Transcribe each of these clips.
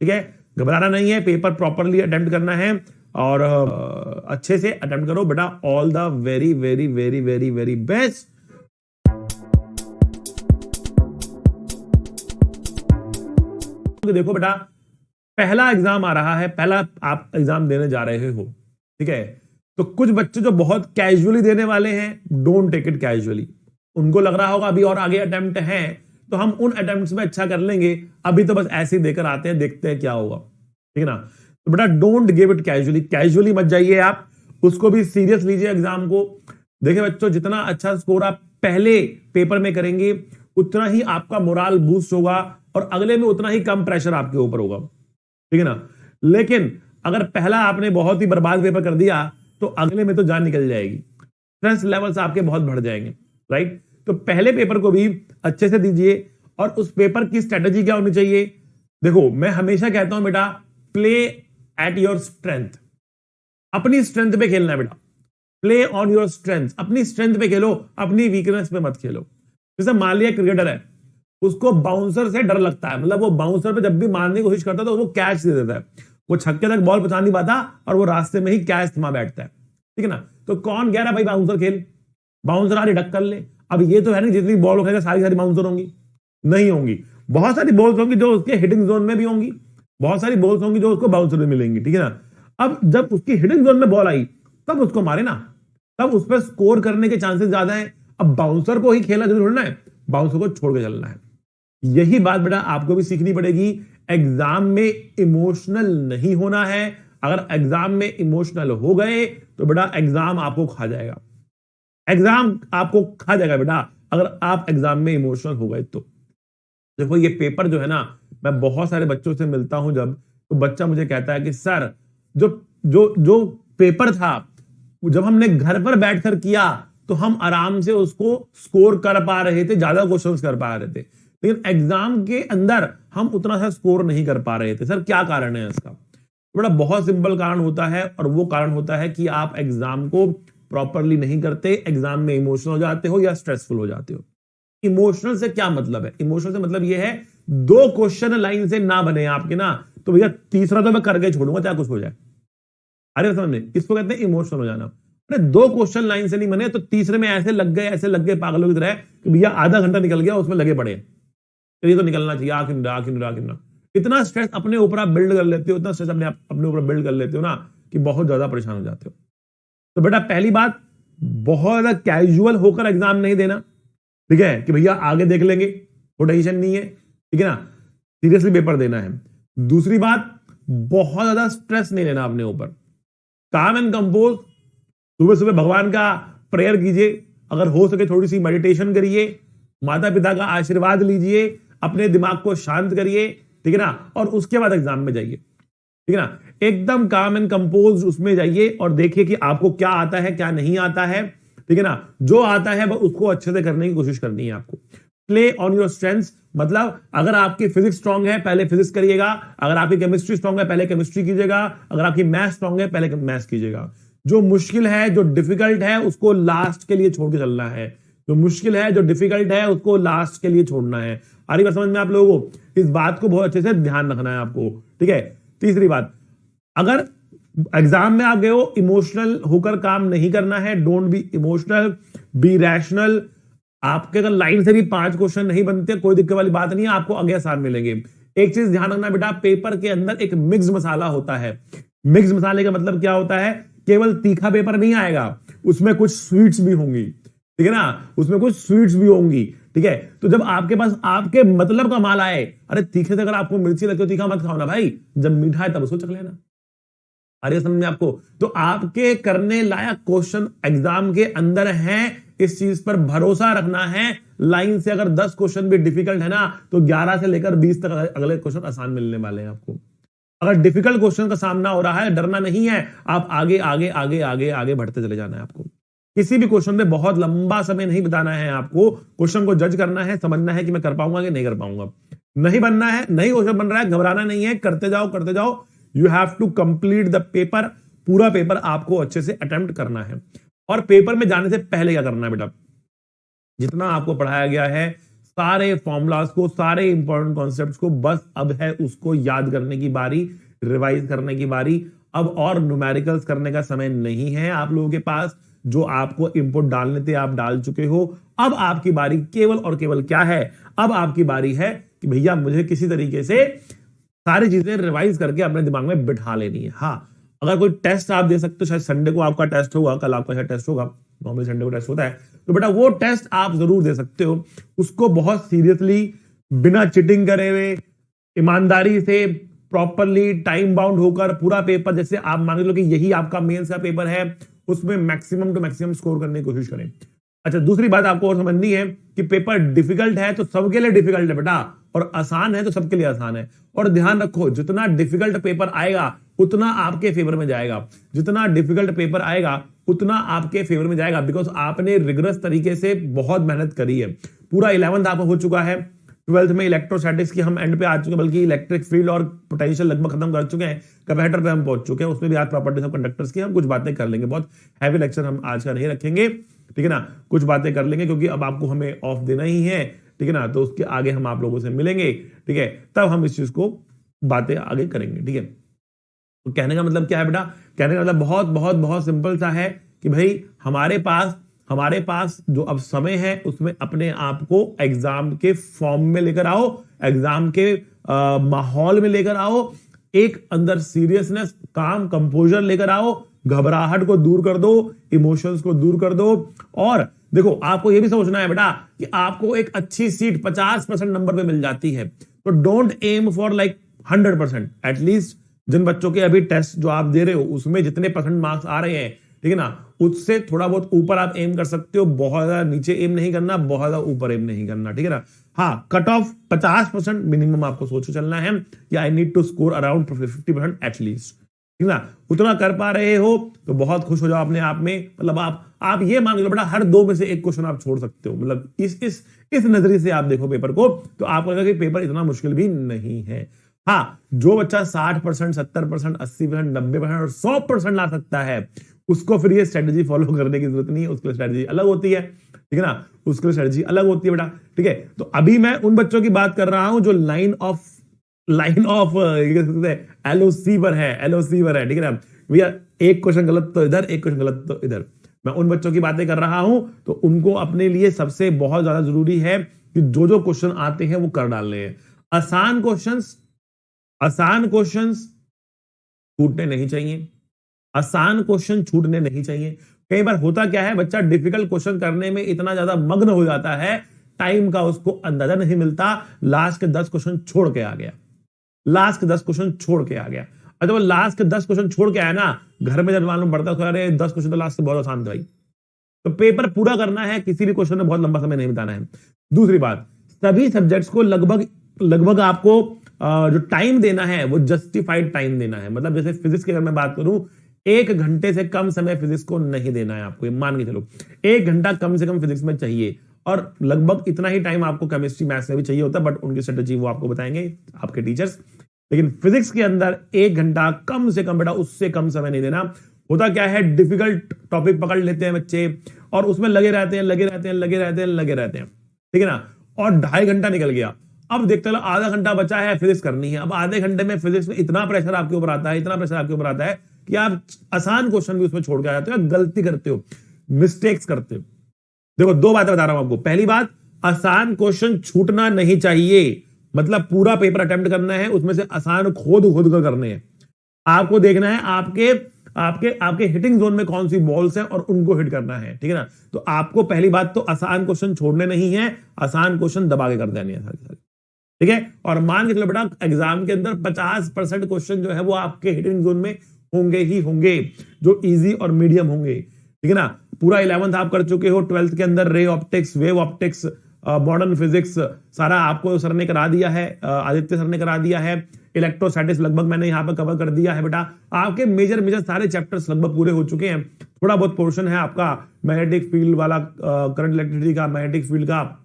ठीक है, घबराना नहीं है, पेपर प्रॉपरली अटेम्प्ट करना है और अच्छे से अटेम्प्ट करो बेटा। All the very very very very very best. देखो बेटा, पहला एग्जाम आ रहा है, पहला आप एग्जाम देने जा रहे हो, ठीक है, तो कुछ बच्चे जो बहुत कैजुअली देने वाले हैं, डोंट टेक इट कैजुअली। उनको लग रहा होगा अभी और आगे अटेम्प्ट हैं, तो हम उन अटेम्प्ट्स में अच्छा कर लेंगे, अभी तो बस ऐसे ही देकर आते हैं, देखते हैं क्या होगा, ठीक है ना। तो बेटा don't give it casually, casually मत जाइए आप, उसको भी सीरियस लीजिए एग्जाम को। देखिए बच्चों, जितना अच्छा स्कोर आप पहले पेपर में करेंगे, उतना ही आपका मोराल बूस्ट होगा और अगले में उतना ही कम प्रेशर आपके ऊपर होगा, ठीक है ना। लेकिन अगर पहला आपने बहुत ही बर्बाद पेपर कर दिया, तो अगले में तो जान निकल जाएगी, स्ट्रेस लेवल्स आपके बहुत बढ़ जाएंगे, राइट। तो पहले पेपर को भी अच्छे से दीजिए। और उस पेपर की स्ट्रेटेजी क्या होनी चाहिए? देखो, मैं हमेशा कहता हूं बेटा, प्ले एट योर स्ट्रेंथ, अपनी स्ट्रेंथ पे खेलना है बेटा। प्ले ऑन योर स्ट्रेंथ, अपनी स्ट्रेंथ पे खेलो, अपनी वीकनेस पे मत खेलो। जैसे मान लिया क्रिकेटर है, उसको बाउंसर से डर लगता है, मतलब वो बाउंसर पे जब भी मारने की कोशिश करता है तो वो कैच दे देता है, वो छक्के तक बॉल पहुंचा नहीं पाता और वो रास्ते में ही कैच थमा बैठता है, ठीक है ना। तो कौन कह रहा भाई बाउंसर खेल, बाउंसर आ डिडक्ट कर ले। अब ये तो है नहीं जितनी बॉल उठाएगा सारी सारी बाउंसर होंगी, नहीं होंगी। बहुत सारी बॉल्स होंगी जो उसके हिटिंग जोन में भी होंगी, बहुत सारी बॉल्स होंगी जो उसको बाउंसर में मिलेंगी, ठीक है ना। अब जब उसकी हिटिंग जोन में बॉल आई, तब उसको मारे ना, तब उस पर स्कोर करने के चांसेस ज्यादा है। अब बाउंसर को ही खेलना जरूर है, बाउंसर को छोड़ के चलना है। यही बात बेटा आपको भी सीखनी पड़ेगी। एग्जाम में इमोशनल नहीं होना है। अगर एग्जाम में इमोशनल हो गए तो बेटा एग्जाम आपको खा जाएगा, एग्जाम आपको खा जाएगा बेटा, अगर आप एग्जाम में इमोशनल हो गए तो। देखो ये पेपर जो है ना, मैं बहुत सारे बच्चों से मिलता हूं जब, तो बच्चा मुझे कहता है कि सर जो जो जो पेपर था, जब हमने घर पर बैठकर किया तो हम आराम से उसको स्कोर कर पा रहे थे, ज्यादा क्वेश्चंस कर पा रहे थे, लेकिन एग्जाम के अंदर हम उतना सा स्कोर नहीं कर पा रहे थे। सर क्या कारण है इसका? बड़ा बहुत सिंपल कारण होता है, और वो कारण होता है कि आप एग्जाम को प्रॉपरली नहीं करते, एग्जाम में इमोशनल हो जाते हो या स्ट्रेसफुल हो जाते हो। इमोशनल से क्या मतलब है? इमोशनल से मतलब ये है, 2 क्वेश्चन लाइन से ना बने आपके ना, तो भैया तीसरा तो मैं करके छोड़ूंगा चाहे कुछ हो जाए। अरे समझ में, इसको कहते हैं इमोशनल हो जाना। अरे 2 क्वेश्चन लाइन से नहीं बने तो तीसरे में ऐसे लग गए पागलों की तरह कि भैया आधा घंटा निकल गया उसमें लगे पड़े, तो ये तो निकलना चाहिए, आखिर इतना स्ट्रेस अपने ऊपर आप बिल्ड कर लेते हो, इतना स्ट्रेस अपने ऊपर बिल्ड कर लेते हो ना कि बहुत ज्यादा परेशान हो जाते हो। तो बेटा पहली बात, बहुत ज्यादा कैजुअल होकर एग्जाम नहीं देना, ठीक है, कि भैया आगे देख लेंगे, वो टेंशन नहीं है, ठीक है ना, सीरियसली पेपर देना है। दूसरी बात, बहुत ज्यादा स्ट्रेस नहीं लेना अपने ऊपर, काम एंड कंपोज। सुबह सुबह भगवान का प्रेयर कीजिए, अगर हो सके थोड़ी सी मेडिटेशन करिए, माता पिता का आशीर्वाद लीजिए, अपने दिमाग को शांत करिए, ठीक है ना, और उसके बाद एग्जाम में जाइए, ठीक है ना। एकदम काम एंड कंपोज उसमें जाइए और देखिए कि आपको क्या आता है क्या नहीं आता है, ठीक है ना। जो आता है उसको अच्छे से करने की कोशिश करनी है आपको। प्ले ऑन योर स्ट्रेंथ्स, मतलब अगर आपकी फिजिक्स स्ट्रांग है पहले फिजिक्स करिएगा, अगर आपकी केमिस्ट्री स्ट्रांग है पहले केमिस्ट्री कीजिएगा, अगर आपकी मैथ्स स्ट्रांग है पहले मैथ्स कीजिएगा। जो मुश्किल है, जो डिफिकल्ट है, उसको लास्ट के लिए छोड़ के चलना है। जो मुश्किल है, जो डिफिकल्ट है, उसको लास्ट के लिए छोड़ना है। आ रही बात समझ में आप लोगों को? इस बात को बहुत अच्छे से ध्यान रखना है आपको, ठीक है। तीसरी बात, अगर एग्जाम में आप गए हो, इमोशनल होकर काम नहीं करना है। Don't be emotional, B rational. आपके अगर लाइन से भी 5 क्वेश्चन नहीं बनते, कोई दिक्कत वाली बात नहीं है, आपको आगे आसान मिलेंगे। एक चीज ध्यान रखना बेटा, पेपर के अंदर एक मिक्स मसाला होता है। मिक्स मसाले का मतलब क्या होता है? केवल तीखा पेपर नहीं आएगा, उसमें कुछ स्वीट्स भी होंगी, ठीक है ना, उसमें कुछ स्वीट्स भी होंगी, ठीक है। तो जब आपके पास आपके मतलब का माल आए, अरे तीखे से अगर आपको मिर्ची लगती हो तीखा मत खाओ ना भाई, जब मीठा है तब उसको चख लेना। अरे समझ में आपको? तो आपके करने लायक क्वेश्चन एग्जाम के अंदर हैं, इस चीज पर भरोसा रखना है। लाइन से अगर 10 क्वेश्चन भी डिफिकल्ट है ना, तो 11 से लेकर 20 तक अगले क्वेश्चन आसान मिलने वाले हैं आपको। अगर डिफिकल्ट क्वेश्चन का सामना हो रहा है, डरना नहीं है, आप आगे आगे आगे आगे आगे बढ़ते चले जाना है आपको। किसी भी क्वेश्चन में बहुत लंबा समय नहीं बिताना है आपको, क्वेश्चन को जज करना है, समझना है कि मैं कर पाऊंगा कि नहीं कर पाऊंगा। नहीं बनना है, नहीं क्वेश्चन बन रहा है, घबराना नहीं है, करते जाओ करते जाओ। You have to complete the paper, पूरा पेपर आपको अच्छे से अटेम्प्ट करना है। और पेपर में जाने से पहले क्या करना है बेटा? जितना आपको पढ़ाया गया है सारे फॉर्मूलाज को, सारे इंपॉर्टेंट कॉन्सेप्ट्स को, बस अब है उसको याद करने की बारी, रिवाइज करने की बारी। अब और न्यूमेरिकल्स करने का समय नहीं है आप लोगों के पास। जो आपको इनपुट डालने थे आप डाल चुके हो। अब आपकी बारी केवल और केवल क्या है, अब आपकी बारी है कि भैया मुझे किसी तरीके से सारी चीजें रिवाइज करके अपने दिमाग में बिठा लेनी है। हाँ, अगर कोई टेस्ट आप दे सकते हो, शायद संडे को आपका टेस्ट होगा, कल आपका शायद टेस्ट होगा, नॉर्मली संडे को टेस्ट होता है, तो बेटा वो टेस्ट आप जरूर दे सकते हो। उसको बहुत सीरियसली, बिना चिटिंग करे हुए, ईमानदारी से, प्रॉपरली टाइम बाउंड होकर पूरा पेपर, जैसे आप मान लो कि यही आपका मेंस का पेपर है, उसमें मैक्सिमम टू मैक्सिमम स्कोर करने की कोशिश करें। अच्छा, दूसरी बात आपको और समझनी है कि पेपर डिफिकल्ट है तो सबके लिए डिफिकल्ट है बेटा, और आसान है तो सबके लिए आसान है। और ध्यान रखो, जितना डिफिकल्ट पेपर आएगा उतना आपके फेवर में जाएगा, जितना डिफिकल्ट पेपर आएगा उतना आपके फेवर में जाएगा, बिकॉज आपने रिगरस तरीके से बहुत मेहनत करी है। पूरा 11th आपका हो चुका है, 12th में इलेक्ट्रोस्टैटिक्स की हम एंड पे आ चुके हैं, बल्कि इलेक्ट्रिक फील्ड और पोटेंशियल लगभग खत्म कर चुके हैं, कैपेसिटर पे हम पहुंच चुके हैं, उसमें भी आज प्रॉपर्टीज ऑफ कंडक्टर्स की हम कुछ बातें कर लेंगे। बहुत हैवी लेक्चर हम आज का नहीं रखेंगे, ठीक है ना, कुछ बातें कर लेंगे क्योंकि अब आपको हमें ऑफ देना ही है, ठीक है ना, तो उसके आगे हम आप लोगों से मिलेंगे, ठीक है, तब हम इस चीज को बातें आगे करेंगे, ठीक है। तो कहने का मतलब क्या है बेटा, कहने का मतलब बहुत बहुत बहुत सिंपल सा है कि भाई हमारे पास जो अब समय है उसमें अपने आप को एग्जाम के फॉर्म में लेकर आओ, एग्जाम के माहौल में लेकर आओ, एक अंदर सीरियसनेस, काम, कंपोजर लेकर आओ, घबराहट को दूर कर दो, इमोशंस को दूर कर दो। और देखो, आपको यह भी सोचना है बेटा कि आपको एक अच्छी सीट 50% नंबर पे मिल जाती है, तो don't aim for like 100%। At least जिन बच्चों के अभी टेस्ट जो आप दे रहे हो उसमें जितने परसेंट मार्क्स आ रहे हैं, ठीक है ना, उससे थोड़ा बहुत ऊपर आप एम कर सकते हो, बहुत ज्यादा नीचे एम नहीं करना, बहुत ज्यादा ऊपर एम नहीं करना, ठीक है ना। हाँ, कट ऑफ 50% मिनिमम आपको सोच के चलना है कि I need to score around 50% at least, ठीक है ना। उतना कर पा रहे हो तो बहुत खुश हो जाओ अपने आप में। मतलब आप ये मान लो बेटा, हर 2 में से 1 क्वेश्चन आप छोड़ सकते हो। मतलब इस नजरिए से आप देखो पेपर को, तो आपको लगेगा कि पेपर इतना मुश्किल भी नहीं है। हाँ, जो बच्चा 60%, 70%, 80%, 90% और 100% ला सकता है, उसको फिर ये स्ट्रेटजी फॉलो करने की जरूरत नहीं है, उसके लिए स्ट्रेटजी अलग होती है, ठीक है ना, उसके लिए स्ट्रेटजी अलग होती है बेटा, ठीक है। तो अभी मैं उन बच्चों की बात कर रहा हूं जो लाइन ऑफ एलओसी पर है, ठीक है ना भैया, एक क्वेश्चन गलत तो इधर, एक क्वेश्चन गलत तो इधर। मैं उन बच्चों की बातें कर रहा हूं, तो उनको अपने लिए सबसे बहुत ज्यादा जरूरी है कि जो क्वेश्चन आते हैं वो कर डालने हैं। आसान क्वेश्चंस छूटने नहीं चाहिए, आसान क्वेश्चन छूटने नहीं चाहिए। कई बार होता क्या है, बच्चा डिफिकल्ट क्वेश्चन करने में इतना ज्यादा मग्न हो जाता है, टाइम का उसको अंदाजा नहीं मिलता, लास्ट के 10 क्वेश्चन छोड़ के आ गया, अच्छा वो लास्ट के 10 क्वेश्चन छोड़ के आया ना, घर में जब मालूम पड़ता है अरे 10 क्वेश्चन तो लास्ट से बहुत आसान थे भाई। तो पेपर पूरा करना है, किसी भी क्वेश्चन में बहुत लंबा समय नहीं बिताना है। दूसरी बात, सभी सब्जेक्ट्स को लगभग आपको जो टाइम देना है वो जस्टिफाइड टाइम देना है। मतलब जैसे फिजिक्स की अगर मैं बात करूं, 1 घंटे से कम समय फिजिक्स को नहीं देना है आपको, मान के चलो 1 घंटा कम से कम फिजिक्स में चाहिए, और लगभग इतना ही टाइम आपको केमिस्ट्री मैथ्स में भी चाहिए होता है, बट उनकी स्ट्रेटेजी वो आपको बताएंगे आपके टीचर्स। लेकिन फिजिक्स के अंदर 1 घंटा कम से कम बेटा, उससे कम समय नहीं देना। होता क्या है, डिफिकल्ट टॉपिक पकड़ लेते हैं बच्चे और उसमें लगे रहते हैं, ठीक है ना, और 2.5 घंटा निकल गया। अब देखते लो आधा घंटा बचा है, फिजिक्स करनी है। अब आधे घंटे में फिजिक्स में इतना प्रेशर आपके ऊपर आता है कि आप आसान क्वेश्चन भी उसमें छोड़ के आ जाते हो, गलती करते हो, मिस्टेक्स करते हो। देखो, 2 बातें बता रहा हूं आपको। पहली बात, आसान क्वेश्चन छूटना नहीं चाहिए, मतलब पूरा पेपर अटेम्प्ट करना है, उसमें से आसान खोद कर करने हैं। आपको देखना है आपके हिटिंग जोन में कौन सी बॉल्स हैं और उनको हिट करना है, ठीक है ना। तो आपको पहली बात तो आसान क्वेश्चन छोड़ने नहीं है, आसान क्वेश्चन दबा के कर देने हैं सारे, ठीक है। और मान के चलो बेटा, एग्जाम के अंदर 50% क्वेश्चन जो है वो आपके हिटिंग जोन में होंगे, जो इजी और मीडियम होंगे, ठीक है ना। पूरा 11th आप कर चुके हो, 12th के अंदर ray optics, wave optics, modern physics सारा आपको सर ने करा दिया है, आदित्य सर ने करा दिया है। इलेक्ट्रोस्टैटिक्स लगभग मैंने यहाँ पर कवर कर दिया है बेटा। आपके मेजर सारे चैप्टर्स लगभग पूरे हो चुके हैं। थोड़ा बहुत पोर्शन है आपका मैग्नेटिक फील्ड वाला, करंट इलेक्ट्रिसिटी का, मैग्नेटिक फील्ड का,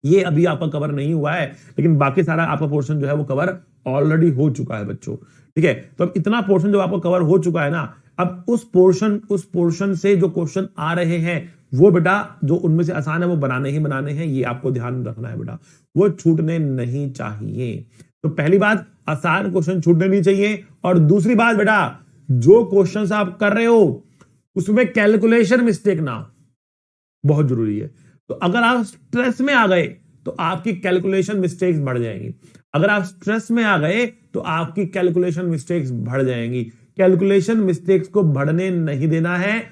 ये अभी आपका कवर नहीं हुआ है, लेकिन बाकी सारा आपका पोर्शन जो है वो कवर ऑलरेडी हो चुका है बच्चों, ठीक है। तो अब इतना पोर्शन जो आपको कवर हो चुका है ना, अब उस पोर्शन से जो क्वेश्चन आ रहे हैं वो बेटा जो उनमें से आसान है वो बनाने ही बनाने हैं, ये आपको ध्यान रखना है बेटा, वो छूटने नहीं चाहिए। तो पहली बात, आसान क्वेश्चन छूटने नहीं चाहिए। और दूसरी बात बेटा, जो क्वेश्चंस आप कर रहे हो उसमें कैलकुलेशन मिस्टेक ना हो, बहुत जरूरी है। तो अगर आप स्ट्रेस में आ गए तो आपकी कैलकुलेशन मिस्टेक्स बढ़ जाएंगी। अगर आप स्ट्रेस में आ गए तो आपकी कैलकुलेशन मिस्टेक्स बढ़ जाएंगी। कैलकुलेशन मिस्टेक्स को बढ़ने नहीं देना है,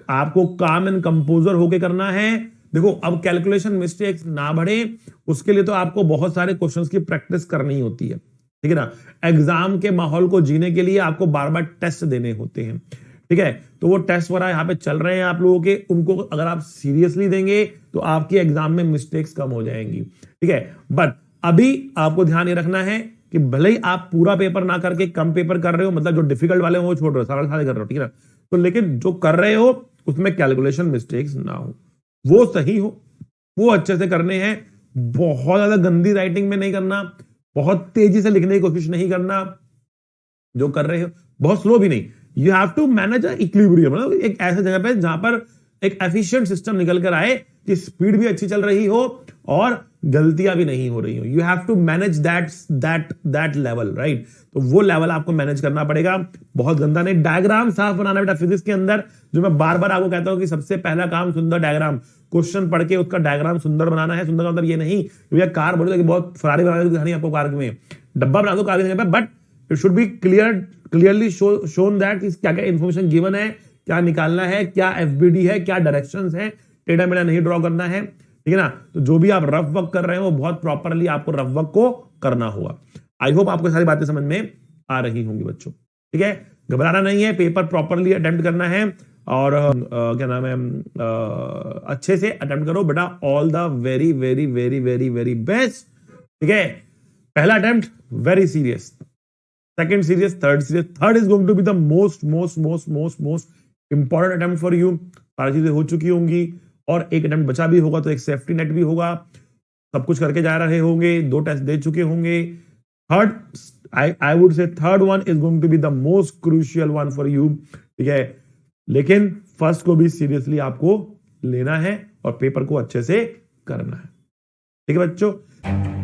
आपको काम एंड कंपोजर होके करना है। देखो, अब कैलकुलेशन मिस्टेक्स ना बढ़े उसके लिए तो आपको बहुत सारे क्वेश्चंस की प्रैक्टिस करनी होती है, ठीक है ना। एग्जाम के माहौल को जीने के लिए आपको बार बार टेस्ट देने होते हैं, ठीक है। तो वो टेस्ट वगैरह यहाँ पे चल रहे हैं आप लोगों के, उनको अगर आप सीरियसली देंगे तो आपकी एग्जाम में मिस्टेक्स कम हो जाएंगी, ठीक है। बट अभी आपको ध्यान ये रखना है कि भले ही आप पूरा पेपर ना करके कम पेपर कर रहे हो, मतलब जो डिफिकल्ट वाले हो वो छोड़ रहे हो, सरल सारे कर रहे हो, ठीक है ना। तो लेकिन जो कर रहे हो उसमें कैलकुलेशन मिस्टेक्स ना हो, वो सही हो, वो अच्छे से करने हैं। बहुत ज्यादा गंदी राइटिंग में नहीं करना, बहुत तेजी से लिखने की कोशिश नहीं करना, जो कर रहे हो बहुत स्लो भी नहीं। You have to manage equilibrium, मतलब एक ऐसे जगह पे जहां पर एक एफिशिएंट सिस्टम निकल कर आए कि स्पीड भी अच्छी चल रही हो और गलतियां भी नहीं हो रही हो। You have to manage that level, right. तो वो लेवल आपको मैनेज करना पड़ेगा, बहुत गंदा नहीं। डायग्राम साफ बनाना बेटा फिजिक्स के अंदर, जो मैं बार बार आपको कहता हूं कि सबसे पहला काम सुंदर डायग्राम, क्वेश्चन पढ़ के उसका डायग्राम सुंदर बनाना है। सुंदर का मतलब ये नहीं कि भैया कार बोलो कि बहुत फरारी बना दिखानी आपको कार में, डब्बा बना दो कार के जगह पे, but it should be clearly shown that क्या क्या इन्फॉर्मेशन गिवन है, क्या निकालना है, क्या एफबीडी है, क्या डायरेक्शंस है, टेढ़ा मेढ़ा नहीं ड्रॉ करना है, ठीक है ना। तो जो भी आप रफ वर्क कर रहे हो वो बहुत प्रॉपरली आपको रफ वर्क को करना होगा। आई होप आपको सारी बातें समझ में आ रही होंगी बच्चों, ठीक है। घबराना नहीं है, पेपर प्रॉपरली अटेम्प्ट करना है और क्या नाम है, अच्छे से अटेम्प्ट करो बेटा। All the very very very very very best, ठीक है। पहला attempt very serious, second serious, third serious, third is going to be the most most most most most important attempt for you. सारी चीजें हो चुकी होंगी और एक अटेम्प्ट बचा भी होगा, तो एक सेफ्टी नेट भी होगा। सब कुछ करके जा रहे होंगे, 2 टेस्ट दे चुके होंगे। Third, I would say third one is going to be the most crucial one for you, ठीक है। लेकिन फर्स्ट को भी सीरियसली आपको लेना है और पेपर को अच्छे से करना है, ठीक है बच्चों।